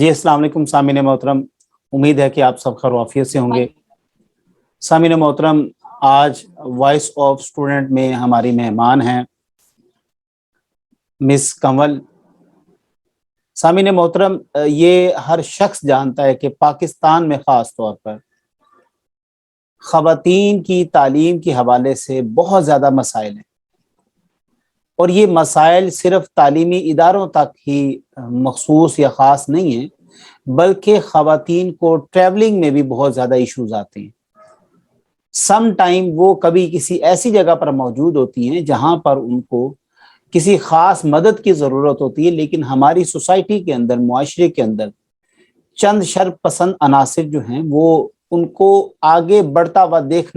جی السلام علیکم سامعین محترم، امید ہے کہ آپ سب خیر و عافیت سے ہوں گے۔ سامعین محترم، آج وائس آف اسٹوڈنٹ میں ہماری مہمان ہیں مس کنول۔ سامعین محترم، یہ ہر شخص جانتا ہے کہ پاکستان میں خاص طور پر خواتین کی تعلیم کے حوالے سے بہت زیادہ مسائل ہیں، اور یہ مسائل صرف تعلیمی اداروں تک ہی مخصوص یا خاص نہیں ہیں، بلکہ خواتین کو ٹریولنگ میں بھی بہت زیادہ ایشوز آتے ہیں۔ سم ٹائم وہ کبھی کسی ایسی جگہ پر موجود ہوتی ہیں جہاں پر ان کو کسی خاص مدد کی ضرورت ہوتی ہے، لیکن ہماری سوسائٹی کے اندر، معاشرے کے اندر چند شر پسند عناصر جو ہیں وہ ان کو آگے بڑھتا ہوا دیکھ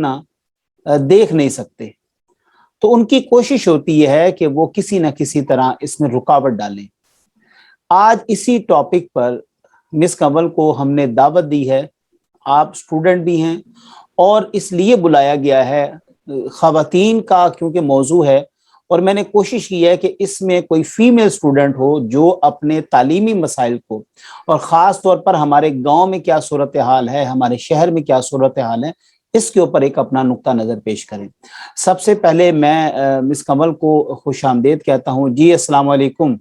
نہیں سکتے، تو ان کی کوشش ہوتی ہے کہ وہ کسی نہ کسی طرح اس میں رکاوٹ ڈالیں۔ آج اسی ٹاپک پر مس کنول کو ہم نے دعوت دی ہے، آپ سٹوڈنٹ بھی ہیں، اور اس لیے بلایا گیا ہے خواتین کا کیونکہ موضوع ہے، اور میں نے کوشش کی ہے کہ اس میں کوئی فیمیل سٹوڈنٹ ہو جو اپنے تعلیمی مسائل کو، اور خاص طور پر ہمارے گاؤں میں کیا صورتحال ہے، ہمارے شہر میں کیا صورتحال ہے، اس کے اوپر ایک اپنا نقطہ نظر پیش کریں۔ سب سے پہلے میں مس کنول کو خوش آمدید کہتا ہوں۔ جی السلام علیکم۔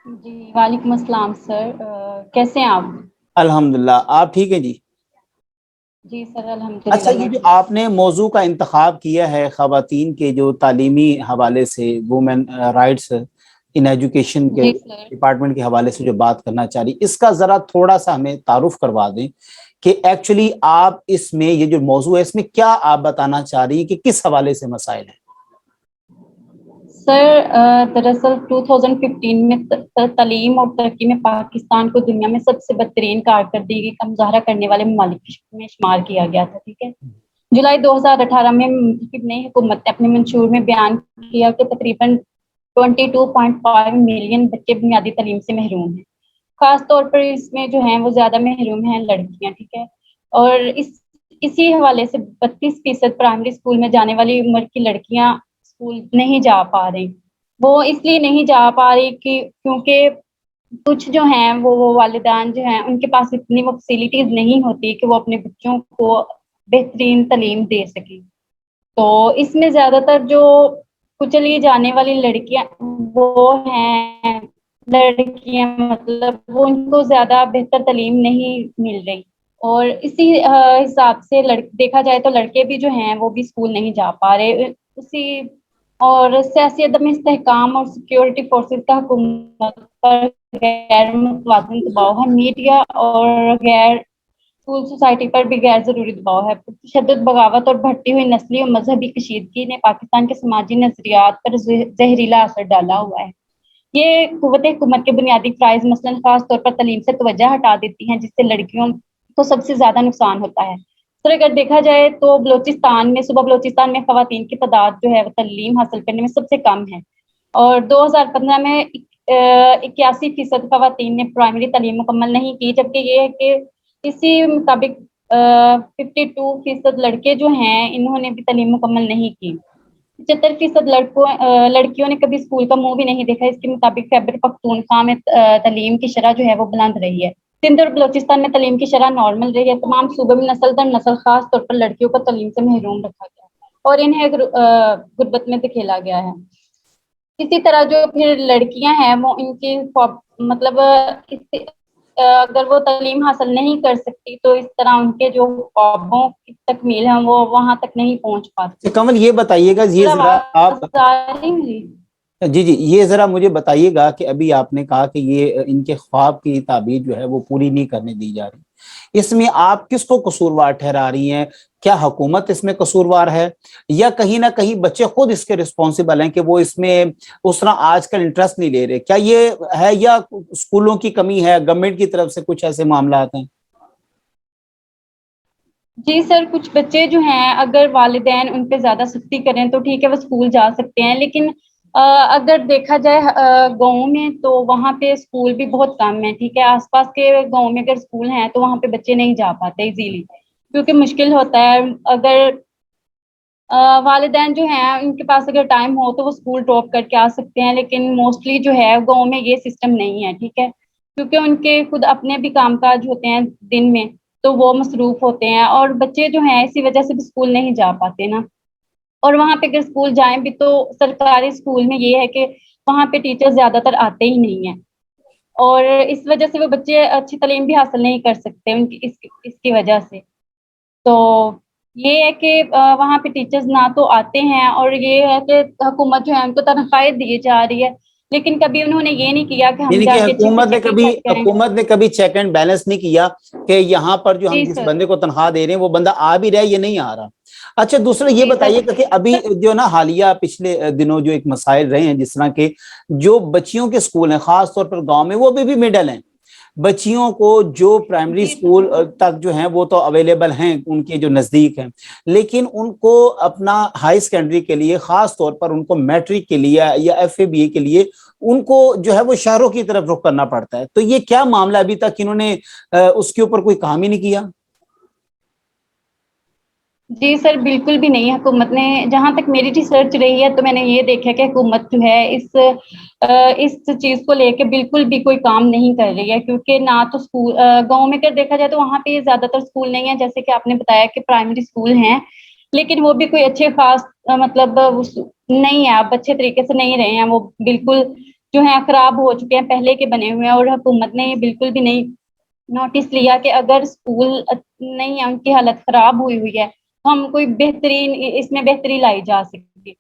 جی وعلیکم السلام سر، کیسے ہیں آپ؟ الحمدللہ، آپ ٹھیک ہیں؟ جی جی سر الحمدللہ۔ اچھا، یہ جو آپ نے موضوع کا انتخاب کیا ہے خواتین کے جو تعلیمی حوالے سے، وومن رائٹس ان ایجوکیشن کے ڈپارٹمنٹ کے حوالے سے جو بات کرنا چاہ رہی، اس کا ذرا تھوڑا سا ہمیں تعارف کروا دیں کہ ایکچولی آپ اس میں یہ جو موضوع ہے اس میں کیا آپ بتانا چاہ رہی کہ کس حوالے سے مسائل ہیں؟ سر دراصل 2015 میں تعلیم اور ترقی میں پاکستان کو دنیا میں سب سے بدترین کارکردگی کا مظاہرہ کرنے والے ممالک میں شمار کیا گیا تھا، ٹھیک ہے۔ جولائی 2018 میں منتخب نئی حکومت نے اپنے منشور میں بیان کیا کہ تقریباً 22.5 ملین بچے بنیادی تعلیم سے محروم ہیں، خاص طور پر اس میں جو ہیں وہ زیادہ محروم ہیں لڑکیاں، ٹھیک ہے۔ اور اسی حوالے سے 32% پرائمری اسکول میں جانے والی عمر کی لڑکیاں اسکول نہیں جا پا رہی۔ وہ اس لیے نہیں جا پا رہی کیونکہ کچھ جو ہیں وہ والدین جو ہیں ان کے پاس اتنی وہ فیسلٹیز نہیں ہوتی کہ وہ اپنے بچوں کو بہترین تعلیم دے سکیں۔ تو اس میں زیادہ تر جو کچلی جانے والی لڑکیاں وہ ہیں مطلب وہ ان کو زیادہ بہتر تعلیم نہیں مل رہی، اور اسی حساب سے دیکھا جائے تو لڑکے بھی جو ہیں وہ بھی اسکول نہیں جا پا رہے۔ اور سیاسی عدم استحکام اور سیکیورٹی فورسز کا حکومت پر غیر متوازن دباؤ ہے، میڈیا اور غیر اسکول سوسائٹی پر بھی غیر ضروری دباؤ ہے۔ تشدد، بغاوت اور بڑھتی ہوئی نسلی اور مذہبی کشیدگی نے پاکستان کے سماجی نظریات پر زہریلا اثر ڈالا ہوا ہے۔ یہ قوت حکومت کے بنیادی فرائض مثلاً خاص طور پر تعلیم سے توجہ ہٹا دیتی ہیں، جس سے لڑکیوں کو سب سے زیادہ نقصان ہوتا ہے۔ سر اگر دیکھا جائے تو صوبہ بلوچستان میں خواتین کی تعداد جو ہے وہ تعلیم حاصل کرنے میں سب سے کم ہے، اور 2015 میں 81% خواتین نے پرائمری تعلیم مکمل نہیں کی، جبکہ یہ ہے کہ اسی مطابق 52% لڑکے جو ہیں انہوں نے بھی تعلیم مکمل نہیں کی۔ 75% لڑکیوں نے کبھی اسکول کا منہ بھی نہیں دیکھا۔ اس کے مطابق خیبر پختونخوا میں تعلیم کی شرح جو ہے وہ بلند رہی ہے۔ سندھ اور بلوچستان میں تعلیم کی شرح نارمل رہی ہے۔ تمام صوبوں میں نسل در نسل خاص طور پر لڑکیوں کو تعلیم سے محروم رکھا گیا اور انہیں غربت میں دھکیلا گیا ہے۔ اسی طرح جو پھر لڑکیاں ہیں وہ ان کی مطلب اگر وہ تعلیم حاصل نہیں کر سکتی تو اس طرح ان کے جو خوابوں کی تکمیل ہے وہ وہاں تک نہیں پہنچ پاتی۔ کنول یہ بتائیے گا، یہ ذرا آپ جی یہ ذرا مجھے بتائیے گا کہ ابھی آپ نے کہا کہ یہ ان کے خواب کی تعبیر جو ہے وہ پوری نہیں کرنے دی جا رہی، اس میں آپ کس کو قصوروار ٹھہرا رہی ہیں؟ کیا حکومت اس میں قصوروار ہے، یا کہیں نہ کہیں بچے خود اس کے رسپانسیبل ہیں کہ وہ اس میں اس طرح آج کل انٹرسٹ نہیں لے رہے؟ کیا یہ ہے یا اسکولوں کی کمی ہے، گورنمنٹ کی طرف سے کچھ ایسے معاملات ہیں؟ جی سر، کچھ بچے جو ہیں اگر والدین ان پہ زیادہ سختی کریں تو ٹھیک ہے وہ اسکول جا سکتے ہیں، لیکن اگر دیکھا جائے گاؤں میں تو وہاں پہ اسکول بھی بہت کم ہے، ٹھیک ہے۔ آس پاس کے گاؤں میں اگر اسکول ہیں تو وہاں پہ بچے نہیں جا پاتے ایزیلی، کیونکہ مشکل ہوتا ہے۔ اگر والدین جو ہیں ان کے پاس اگر ٹائم ہو تو وہ اسکول ڈراپ کر کے آ سکتے ہیں، لیکن موسٹلی جو ہے گاؤں میں یہ سسٹم نہیں ہے، ٹھیک ہے۔ کیونکہ ان کے خود اپنے بھی کام کاج ہوتے ہیں دن میں، تو وہ مصروف ہوتے ہیں، اور بچے جو ہیں اسی وجہ سے بھی اسکول نہیں جا پاتے نا۔ اور وہاں پہ اگر اسکول جائیں بھی تو سرکاری اسکول میں یہ ہے کہ وہاں پہ ٹیچر زیادہ تر آتے ہی نہیں ہیں، اور اس وجہ سے وہ بچے اچھی تعلیم بھی حاصل نہیں کر سکتے ان کی اس کی وجہ سے۔ تو یہ ہے کہ وہاں پہ ٹیچرز نہ تو آتے ہیں، اور یہ ہے کہ حکومت جو ہے ان کو تنخواہیں دی جا رہی ہے، لیکن کبھی انہوں نے یہ نہیں کیا کہ ہم یعنی جا کہ کے اچھے سے چیکنگ چیک کریں۔ حکومت نے کبھی چیک اینڈ بیلنس نہیں کیا کہ یہاں پر جو ہم جی جس سر، بندے کو تنخواہ دے رہے ہیں وہ بندہ آ بھی رہا ہے یا نہیں آ رہا۔ اچھا دوسرا یہ جی بتائیے سر، کہ ابھی جو نا حالیہ پچھلے دنوں جو ایک مسائل رہے ہیں، جس طرح کے جو بچیوں کے سکول ہیں خاص طور پر گاؤں میں، وہ بھی مڈل ہیں، بچیوں کو جو پرائمری جی سکول تک جو ہیں وہ تو اویلیبل ہیں ان کے جو نزدیک ہیں، لیکن ان کو اپنا ہائی سیکنڈری کے لیے خاص طور پر ان کو میٹرک کے لیے یا ایف اے بی اے کے لیے ان کو جو ہے وہ شہروں کی طرف رخ کرنا پڑتا ہے۔ تو یہ کیا معاملہ ابھی تک انہوں نے اس کے اوپر کوئی کام ہی نہیں کیا؟ جی سر، بالکل بھی نہیں۔ حکومت نے، جہاں تک میری ریسرچ رہی ہے تو میں نے یہ دیکھا کہ حکومت جو ہے اس چیز کو لے کے بالکل بھی کوئی کام نہیں کر رہی ہے، کیونکہ نہ تو اسکول گاؤں میں اگر دیکھا جائے تو وہاں پہ زیادہ تر اسکول نہیں ہے، جیسے کہ آپ نے بتایا کہ پرائمری اسکول ہیں، لیکن وہ بھی کوئی اچھے خاص مطلب نہیں ہے، اب اچھے طریقے سے نہیں رہے ہیں، وہ بالکل جو ہے خراب ہو چکے ہیں، پہلے کے بنے ہوئے ہیں، اور حکومت نے یہ بالکل بھی نہیں نوٹس لیا کہ اگر اسکول نہیں ہے، ان کی حالت خراب ہوئی ہے، ہم کوئی بہترین اس میں بہتری لائی جا سکتی۔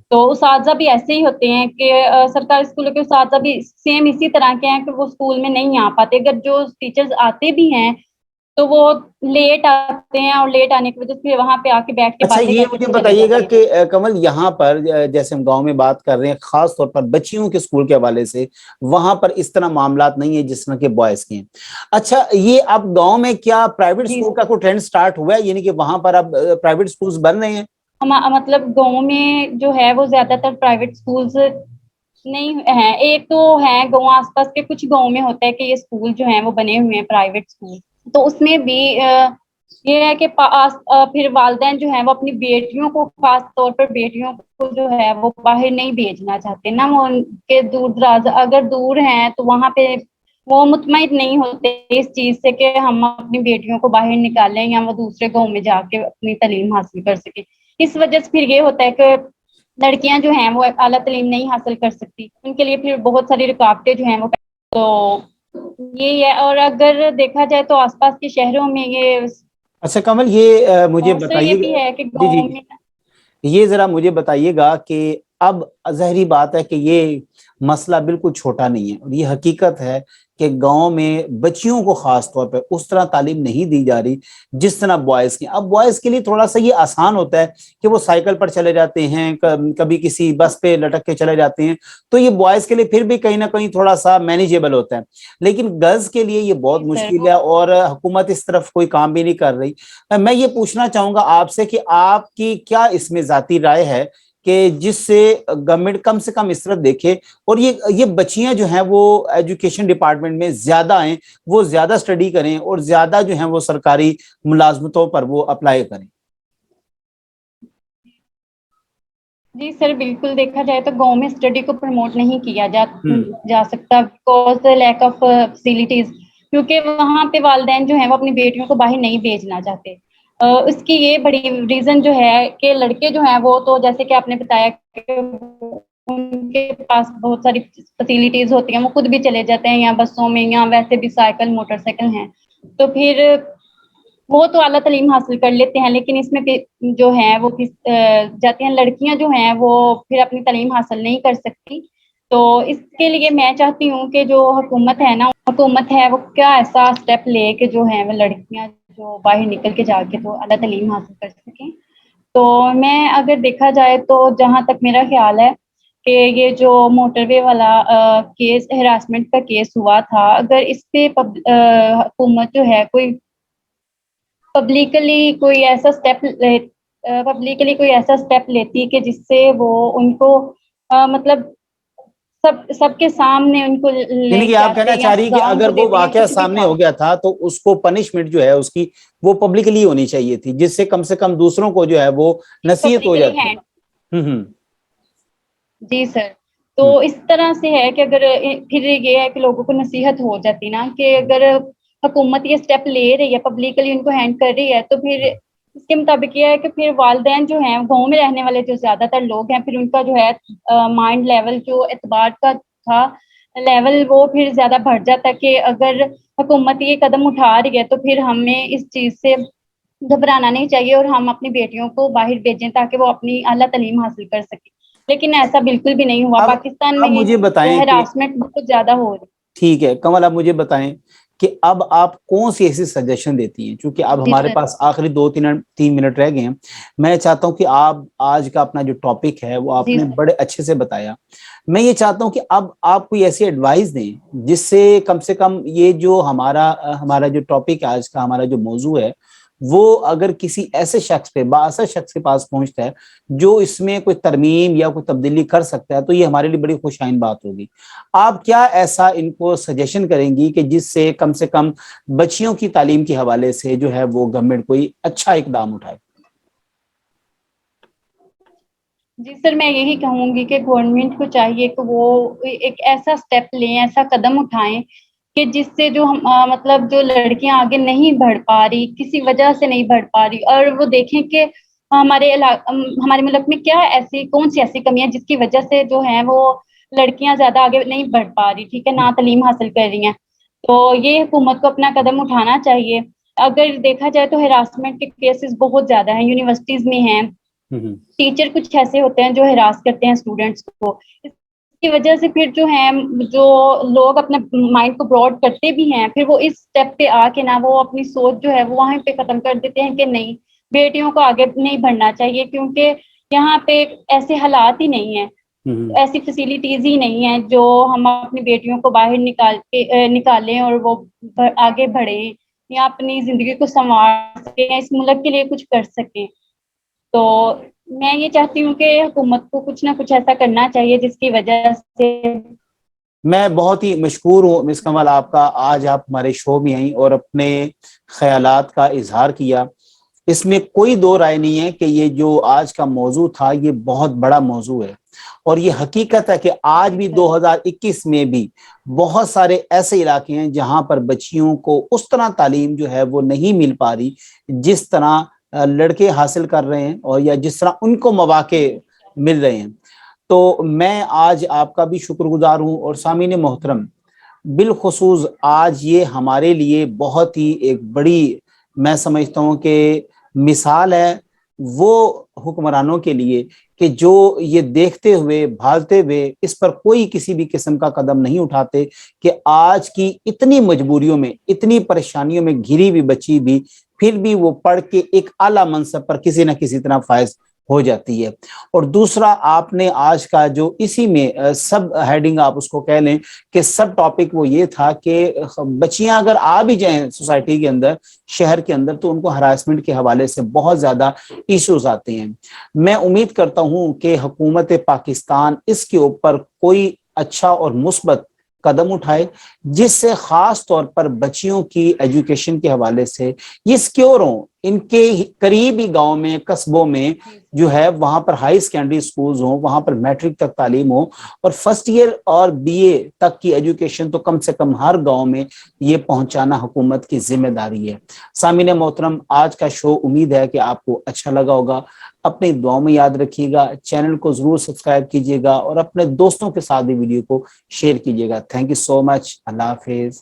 تو اساتذہ بھی ایسے ہی ہوتے ہیں کہ سرکاری اسکولوں کے اساتذہ بھی سیم اسی طرح کے ہیں کہ وہ اسکول میں نہیں آ پاتے، اگر جو ٹیچرز آتے بھی ہیں تو وہ لیٹ آتے ہیں، اور لیٹ آنے کی وجہ سے وہاں پہ آ کے بیٹھ کے اچھا باتیں یہ کر کے مجھے پھر چلے بتائیے گا جاتے ہیں۔ کہ کمل یہاں پر جیسے ہم گاؤں میں بات کر رہے ہیں خاص طور پر بچیوں کے اسکول کے حوالے سے، وہاں پر اس طرح معاملات نہیں ہیں جس طرح کے بوائز کے ہیں۔ اچھا یہ اب گاؤں میں کیا پرائیویٹ جی اسکول کا کوئی ٹرینڈ سٹارٹ ہوا ہے، یعنی کہ وہاں پر اب پرائیویٹ اسکولز بن رہے ہیں؟ مطلب گاؤں میں جو ہے وہ زیادہ تر پرائیویٹ اسکولز نہیں ہیں، ایک تو ہے گاؤں آس پاس کے کچھ گاؤں میں ہوتا ہے کہ یہ اسکول جو ہیں وہ بنے ہوئے ہیں پرائیویٹ اسکول، تو اس میں بھی یہ ہے کہ پھر والدین جو ہیں وہ اپنی بیٹیوں کو، خاص طور پر بیٹیوں کو جو ہے وہ باہر نہیں بھیجنا چاہتے نا، وہ ان کے دور دراز اگر دور ہیں تو وہاں پہ وہ مطمئن نہیں ہوتے اس چیز سے کہ ہم اپنی بیٹیوں کو باہر نکالیں یا وہ دوسرے گاؤں میں جا کے اپنی تعلیم حاصل کر سکیں۔ اس وجہ سے پھر یہ ہوتا ہے کہ لڑکیاں جو ہیں وہ اعلیٰ تعلیم نہیں حاصل کر سکتی، ان کے لیے پھر بہت ساری رکاوٹیں جو ہیں وہ، تو یہی ہے۔ اور اگر دیکھا جائے تو آس پاس کے شہروں میں یہ، اچھا کمل یہ مجھے اور سر یہ بتائیے بھی گا، ہے کہ جی جی گاؤں میں، یہ ذرا مجھے بتائیے گا کہ اب ظاہری بات ہے کہ یہ مسئلہ بالکل چھوٹا نہیں ہے، اور یہ حقیقت ہے کہ گاؤں میں بچیوں کو خاص طور پہ اس طرح تعلیم نہیں دی جا رہی جس طرح بوائز کی۔ اب بوائز کے لیے تھوڑا سا یہ آسان ہوتا ہے کہ وہ سائیکل پر چلے جاتے ہیں، کبھی کسی بس پہ لٹک کے چلے جاتے ہیں، تو یہ بوائز کے لیے پھر بھی کہیں نہ کہیں تھوڑا سا مینیجیبل ہوتا ہے، لیکن گرلز کے لیے یہ بہت جی سر، مشکل ہے، اور حکومت اس طرف کوئی کام بھی نہیں کر رہی۔ میں یہ پوچھنا چاہوں گا آپ سے کہ آپ کی کیا اس میں ذاتی رائے ہے کہ جس سے گورنمنٹ کم سے کم اس طرف دیکھے، اور یہ بچیاں جو ہیں وہ ایجوکیشن ڈپارٹمنٹ میں زیادہ ہیں، وہ زیادہ سٹڈی کریں اور زیادہ جو ہیں وہ سرکاری ملازمتوں پر وہ اپلائی کریں؟ جی سر، بالکل دیکھا جائے تو گاؤں میں اسٹڈی کو پروموٹ نہیں کیا ہوں جا سکتا بیکاز لیک آف فیسلٹیز، کیونکہ وہاں پہ والدین جو ہیں وہ اپنی بیٹیوں کو باہر نہیں بھیجنا چاہتے۔ اس کی یہ بڑی ریزن جو ہے کہ لڑکے جو ہیں وہ تو جیسے کہ آپ نے بتایا کہ ان کے پاس بہت ساری فیسلٹیز ہوتی ہیں، وہ خود بھی چلے جاتے ہیں یا بسوں میں یا ویسے بھی سائیکل موٹر سائیکل ہیں، تو پھر وہ تو اعلیٰ تعلیم حاصل کر لیتے ہیں، لیکن اس میں جو ہے وہ جاتی ہیں لڑکیاں جو ہیں وہ پھر اپنی تعلیم حاصل نہیں کر سکتی۔ تو اس کے لیے میں چاہتی ہوں کہ جو حکومت ہے وہ کیا ایسا اسٹیپ لے کہ جو ہے وہ لڑکیاں جو باہر نکل کے جا کے تو اعلیٰ تعلیم حاصل کر سکیں۔ تو میں اگر دیکھا جائے تو جہاں تک میرا خیال ہے کہ یہ جو موٹر وے والا کیس، ہراسمنٹ کا کیس ہوا تھا، اگر اس پہ حکومت جو ہے کوئی پبلکلی کوئی ایسا اسٹیپ لیتی کہ جس سے وہ ان کو مطلب سب کے سامنے ان کو یعنی لے کہ کے آپ کہنا آتے یا چاہ رہی کہ سزا ان اگر کو وہ دیتے یا واقعہ کچھ بھی سامنے تھا، ہو گیا تھا تو اس کو پنشمنٹ جو ہے اس کی وہ پبلکلی ہونی چاہیے تھی، جس سے کم دوسروں کو جو ہے وہ نصیحت ہو پبلکلی جاتی۔ ہینڈ، ہوں جی سر، تو اس طرح سے ہے کہ اگر پھر یہ ہے کہ لوگوں کو نصیحت ہو جاتی نا کہ اگر حکومت یہ اسٹیپ لے رہی ہے، پبلکلی ان کو ہینڈ کر رہی ہے، تو پھر اس کے مطابق یہ ہے کہ پھر والدین جو ہیں گاؤں میں رہنے والے جو زیادہ تر لوگ ہیں، پھر ان کا جو ہے مائنڈ لیول جو اعتبار کا تھا لیول وہ پھر زیادہ بڑھ جاتا ہے کہ اگر حکومت یہ قدم اٹھا رہی ہے تو پھر ہمیں اس چیز سے گھبرانا نہیں چاہیے اور ہم اپنی بیٹیوں کو باہر بھیجیں تاکہ وہ اپنی اعلیٰ تعلیم حاصل کر سکیں. لیکن ایسا بالکل بھی نہیں ہوا. اب پاکستان میں اب مجھے یہ بتائیں کہ ہراسمنٹ بہت زیادہ ہو رہی. ٹھیک ہے کمل، اب مجھے بتائیں کہ اب آپ کون سی ایسی سجیشن دیتی ہیں، چونکہ اب جی ہمارے سر. پاس آخری 2-3 منٹ رہ گئے ہیں. میں چاہتا ہوں کہ آپ آج کا اپنا جو ٹاپک ہے وہ آپ جی نے سر. بڑے اچھے سے بتایا. میں یہ چاہتا ہوں کہ اب آپ کوئی ایسی ایڈوائز دیں جس سے کم یہ جو ہمارا جو ٹاپک ہے آج کا، ہمارا جو موضوع ہے، وہ اگر کسی ایسے شخص پہ، بااثر شخص کے پاس پہنچتا ہے جو اس میں کوئی ترمیم یا کوئی تبدیلی کر سکتا ہے، تو یہ ہمارے لیے بڑی خوش آئند بات ہوگی. آپ کیا ایسا ان کو سجیشن کریں گی کہ جس سے کم بچیوں کی تعلیم کے حوالے سے جو ہے وہ گورنمنٹ کوئی اچھا اقدام اٹھائے؟ جی سر، میں یہی کہوں گی کہ گورنمنٹ کو چاہیے کہ وہ ایک ایسا سٹیپ لیں، ایسا قدم اٹھائیں کہ جس سے جو مطلب جو لڑکیاں آگے نہیں بڑھ پا رہی، کسی وجہ سے نہیں بڑھ پا رہی، اور وہ دیکھیں کہ ہمارے ملک میں کیا کون سی ایسی کمی ہے جس کی وجہ سے جو ہے وہ لڑکیاں زیادہ آگے نہیں بڑھ پا رہی، ٹھیک ہے، نہ تعلیم حاصل کر رہی ہیں. تو یہ حکومت کو اپنا قدم اٹھانا چاہیے. اگر دیکھا جائے تو ہراسمنٹ کے کیسز بہت زیادہ ہیں، یونیورسٹیز میں ہیں. ٹیچر کچھ ایسے ہوتے ہیں جو ہراس کرتے ہیں اسٹوڈینٹس کو. اس کی وجہ سے پھر جو ہے جو لوگ اپنے مائنڈ کو براڈ کرتے بھی ہیں، پھر وہ اس اسٹیپ پہ آ کے نا وہ اپنی سوچ جو ہے وہ وہیں پہ ختم کر دیتے ہیں کہ نہیں، بیٹیوں کو آگے نہیں بڑھنا چاہیے کیونکہ یہاں پہ ایسے حالات ہی نہیں ہیں، ایسی فیسلٹیز ہی نہیں ہیں جو ہم اپنی بیٹیوں کو باہر نکالیں اور وہ آگے بڑھیں یا اپنی زندگی کو سنوار سکیں یا اس ملک کے لیے کچھ کر سکیں. تو میں یہ چاہتی ہوں کہ حکومت کو کچھ نہ کچھ ایسا کرنا چاہیے جس کی وجہ سے. میں بہت ہی مشکور ہوں مس کمل آپ کا، آج آپ ہمارے شو میں آئیں اور اپنے خیالات کا اظہار کیا. اس میں کوئی دو رائے نہیں ہے کہ یہ جو آج کا موضوع تھا یہ بہت بڑا موضوع ہے، اور یہ حقیقت ہے کہ آج بھی 2021 میں بھی بہت سارے ایسے علاقے ہیں جہاں پر بچیوں کو اس طرح تعلیم جو ہے وہ نہیں مل پا رہی جس طرح لڑکے حاصل کر رہے ہیں، اور یا جس طرح ان کو مواقع مل رہے ہیں. تو میں آج آپ کا بھی شکر گزار ہوں، اور سامعین محترم بالخصوص آج یہ ہمارے لیے بہت ہی ایک بڑی، میں سمجھتا ہوں کہ مثال ہے وہ حکمرانوں کے لیے کہ جو یہ دیکھتے ہوئے بھالتے ہوئے اس پر کوئی کسی بھی قسم کا قدم نہیں اٹھاتے کہ آج کی اتنی مجبوریوں میں، اتنی پریشانیوں میں گھری ہوئی بچی بھی پھر بھی وہ پڑھ کے ایک اعلیٰ منصب پر کسی نہ کسی طرح فائز ہو جاتی ہے. اور دوسرا، آپ نے آج کا جو اسی میں سب ہیڈنگ آپ اس کو کہہ لیں کہ سب ٹاپک وہ یہ تھا کہ بچیاں اگر آ بھی جائیں سوسائٹی کے اندر، شہر کے اندر، تو ان کو ہراسمنٹ کے حوالے سے بہت زیادہ ایشوز آتے ہیں. میں امید کرتا ہوں کہ حکومت پاکستان اس کے اوپر کوئی اچھا اور مثبت قدم اٹھائے جس سے خاص طور پر بچیوں کی ایجوکیشن کے حوالے سے یہ سیکیور ہوں، ان کے قریبی گاؤں میں، قصبوں میں جو ہے وہاں پر ہائی سیکنڈری سکولز ہوں، وہاں پر میٹرک تک تعلیم ہو، اور فرسٹ ایئر اور BA تک کی ایجوکیشن تو کم سے کم ہر گاؤں میں یہ پہنچانا حکومت کی ذمہ داری ہے. سامعین محترم، آج کا شو امید ہے کہ آپ کو اچھا لگا ہوگا. اپنی دعاؤں میں یاد رکھیے گا، چینل کو ضرور سبسکرائب کیجیے گا اور اپنے دوستوں کے ساتھ بھی ویڈیو کو شیئر کیجیے گا. تھینک یو سو مچ. اللہ حافظ.